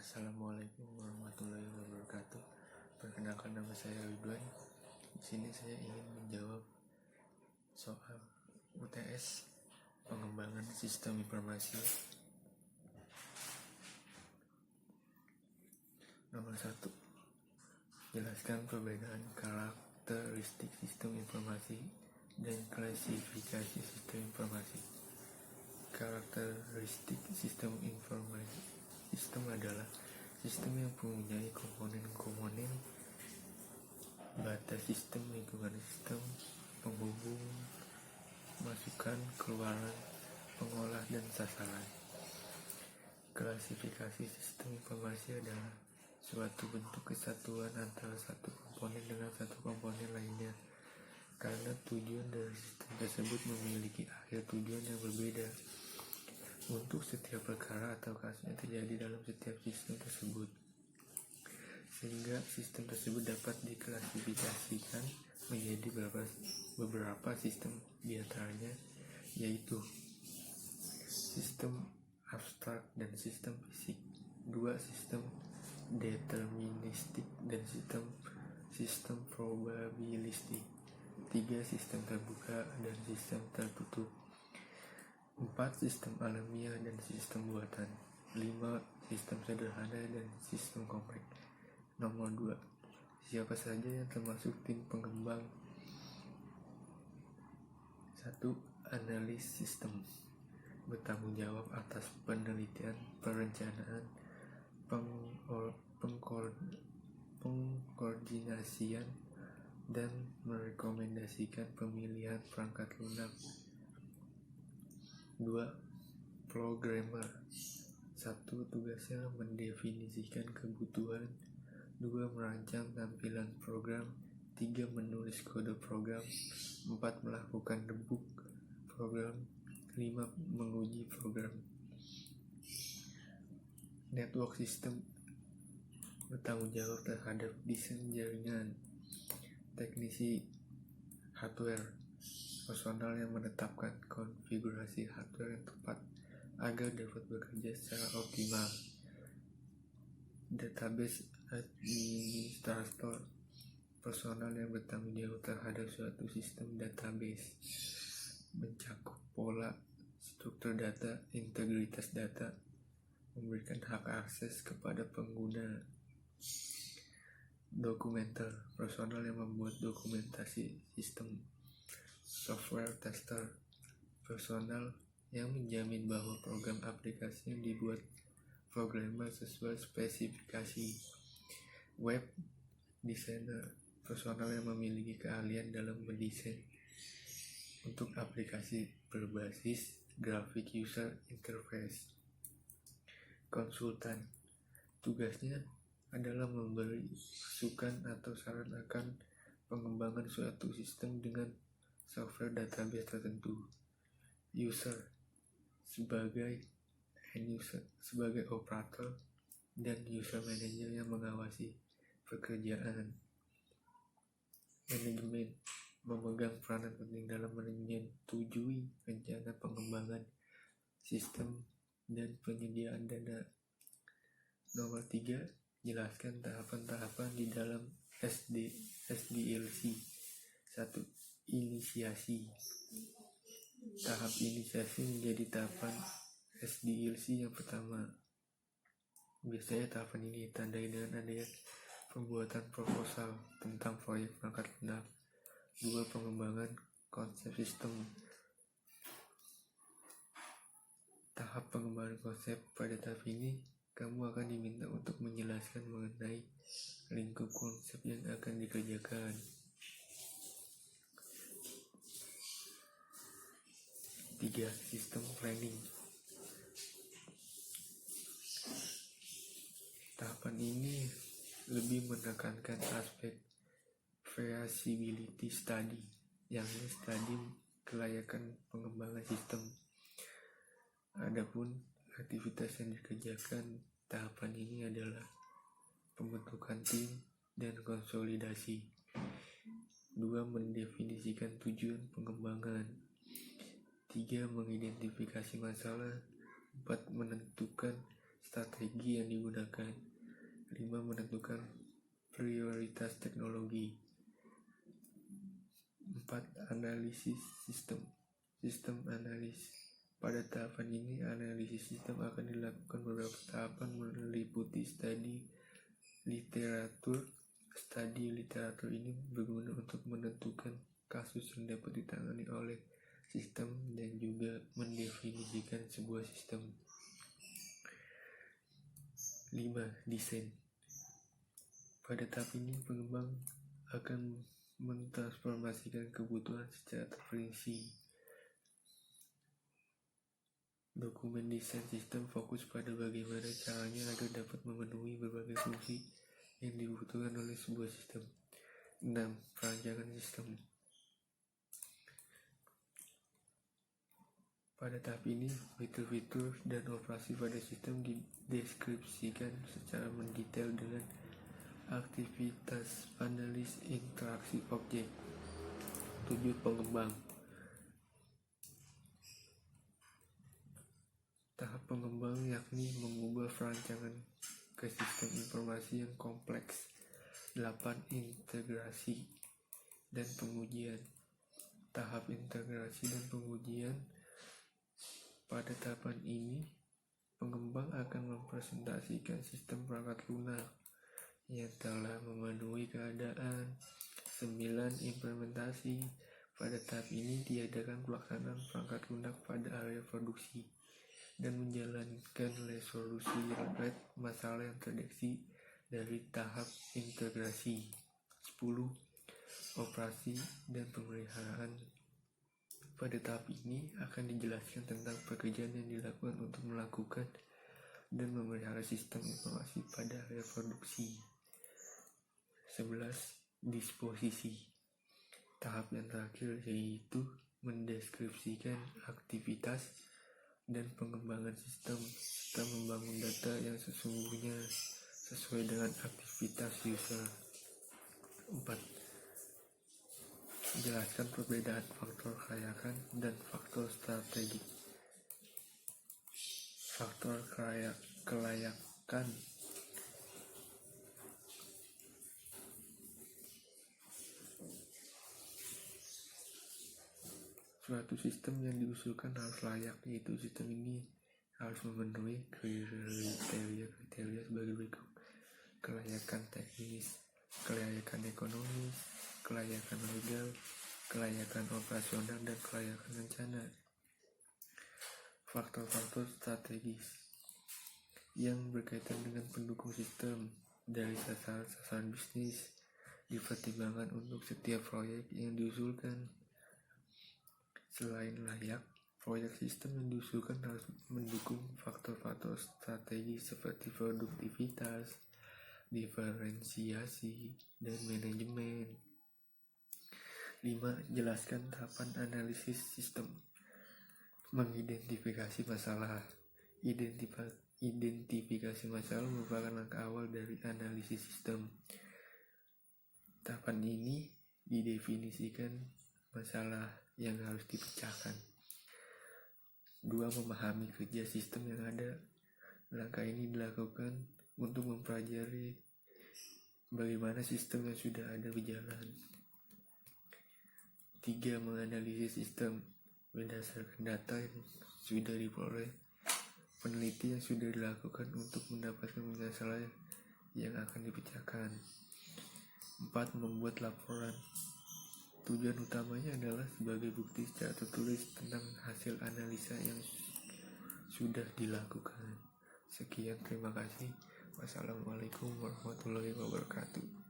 Assalamualaikum warahmatullahi wabarakatuh. Perkenalkan, nama saya Ridwan. Di sini saya ingin menjawab soal UTS pengembangan sistem informasi. Nomor 1. Jelaskan perbedaan karakteristik sistem informasi dan klasifikasi sistem informasi. Karakteristik sistem informasi. Sistem adalah sistem yang mempunyai komponen-komponen batas sistem, lingkungan sistem, penghubung, masukan, keluaran, pengolah, dan sasaran. Klasifikasi sistem informasi adalah suatu bentuk kesatuan antara satu komponen dengan satu komponen lainnya, karena tujuan dari sistem tersebut memiliki akhir tujuan yang berbeda untuk setiap perkara atau kasus yang terjadi dalam setiap sistem tersebut, sehingga sistem tersebut dapat diklasifikasikan menjadi beberapa sistem, diantaranya yaitu sistem abstrak dan sistem fisik, 2 sistem deterministik dan sistem probabilistik, 3 sistem terbuka dan sistem tertutup, 4 sistem alamiah dan sistem buatan, 5 sistem sederhana dan sistem kompleks. Nomor 2. Siapa saja yang termasuk tim pengembang? 1. Analis sistem, bertanggung jawab atas penelitian, perencanaan, pengkoordinasian, dan merekomendasikan pemilihan perangkat lunak. 2. Programmer. 1. Tugasnya mendefinisikan kebutuhan, 2. Merancang tampilan program, 3. Menulis kode program, 4. Melakukan debug program, 5. Menguji program. Network system bertanggung jawab terhadap desain jaringan, teknisi hardware, personal yang menetapkan konfigurasi hardware yang tepat agar dapat bekerja secara optimal. Database administrator, personal yang bertanggung jawab terhadap suatu sistem database, mencakup pola, struktur data, integritas data, memberikan hak akses kepada pengguna. Dokumenter, personal yang membuat dokumentasi sistem. Software tester, personal yang menjamin bahwa program aplikasi yang dibuat programmer sesuai spesifikasi. Web designer, personal yang memiliki keahlian dalam mendesain untuk aplikasi berbasis grafik user interface. Konsultan, tugasnya adalah memberi masukan atau saran akan pengembangan suatu sistem dengan software database tertentu. User, sebagai end user, sebagai operator, dan user manager yang mengawasi pekerjaan. Manajemen, memegang peranan penting dalam menyetujui rencana pengembangan sistem dan penyediaan dana. Nomor 3. Jelaskan tahapan-tahapan di dalam SDLC. 1. Inisiasi. Tahap inisiasi menjadi tahapan SDLC yang pertama. Biasanya tahapan ini ditandai dengan adanya pembuatan proposal tentang proyek perangkat lunak. 2. Pengembangan konsep sistem. Tahap pengembangan konsep. Pada tahap ini, kamu akan diminta untuk menjelaskan mengenai lingkup konsep yang akan dikerjakan. 3. Sistem planning. Tahapan ini lebih menekankan aspek feasibility study, yakni studi kelayakan pengembangan sistem. Adapun aktivitas yang dikerjakan tahapan ini adalah pembentukan tim dan konsolidasi. 2. Mendefinisikan tujuan pengembangan. 3. Mengidentifikasi masalah. 4. Menentukan strategi yang digunakan. 5. Menentukan prioritas teknologi. 4. Analisis sistem analis. Pada tahapan ini, analisis sistem akan dilakukan beberapa tahapan meliputi studi literatur. Studi literatur ini berguna untuk menentukan kasus yang dapat ditangani oleh sistem dan juga mendefinisikan sebuah sistem. 5. Desain. Pada tahap ini, pengembang akan mentransformasikan kebutuhan secara terperinci. Dokumen desain sistem fokus pada bagaimana caranya agar dapat memenuhi berbagai fungsi yang dibutuhkan oleh sebuah sistem. 6. Perancangan sistem. Pada tahap ini, fitur-fitur dan operasi pada sistem dideskripsikan secara mendetail dengan aktivitas analis interaksi objek. 7. Pengembang. Tahap pengembang yakni mengubah perancangan ke sistem informasi yang kompleks. 8. Integrasi dan pengujian. Tahap integrasi dan pengujian. Pada tahapan ini, pengembang akan mempresentasikan sistem perangkat lunak yang telah memenuhi keadaan. 9. Implementasi. Pada tahap ini diadakan pelaksanaan perangkat lunak pada area produksi dan menjalankan resolusi red masalah yang terdeteksi dari tahap integrasi. 10. Operasi dan pemeliharaan. Pada tahap ini akan dijelaskan tentang pekerjaan yang dilakukan untuk melakukan dan memelihara sistem informasi pada area produksi. 11. Disposisi. Tahap yang terakhir yaitu mendeskripsikan aktivitas dan pengembangan sistem serta membangun data yang sesungguhnya sesuai dengan aktivitas user. 4. Jelaskan perbedaan faktor kelayakan dan faktor strategik. Faktor kelayakan. Suatu sistem yang diusulkan harus layak, yaitu sistem ini harus memenuhi kriteria sebagai berikut: kelayakan teknis, kelayakan ekonomis, kelayakan legal, kelayakan operasional, dan kelayakan rencana. Faktor-faktor strategis yang berkaitan dengan pendukung sistem dari sasaran bisnis dipertimbangkan untuk setiap proyek yang diusulkan. Selain layak, proyek sistem yang diusulkan harus mendukung faktor-faktor strategis seperti produktivitas, diferensiasi, dan manajemen. 5. Jelaskan tahapan analisis sistem. Mengidentifikasi masalah. Identifikasi masalah merupakan langkah awal dari analisis sistem. Tahapan ini didefinisikan masalah yang harus dipecahkan. 2. Memahami kerja sistem yang ada. Langkah ini dilakukan untuk mempelajari bagaimana sistem yang sudah ada berjalan. 3. Menganalisis sistem berdasarkan data yang sudah diperoleh, peneliti yang sudah dilakukan untuk mendapatkan masalah yang akan dipecahkan. 4. Membuat laporan. Tujuan utamanya adalah sebagai bukti secara tertulis tentang hasil analisa yang sudah dilakukan. Sekian, terima kasih. Wassalamualaikum warahmatullahi wabarakatuh.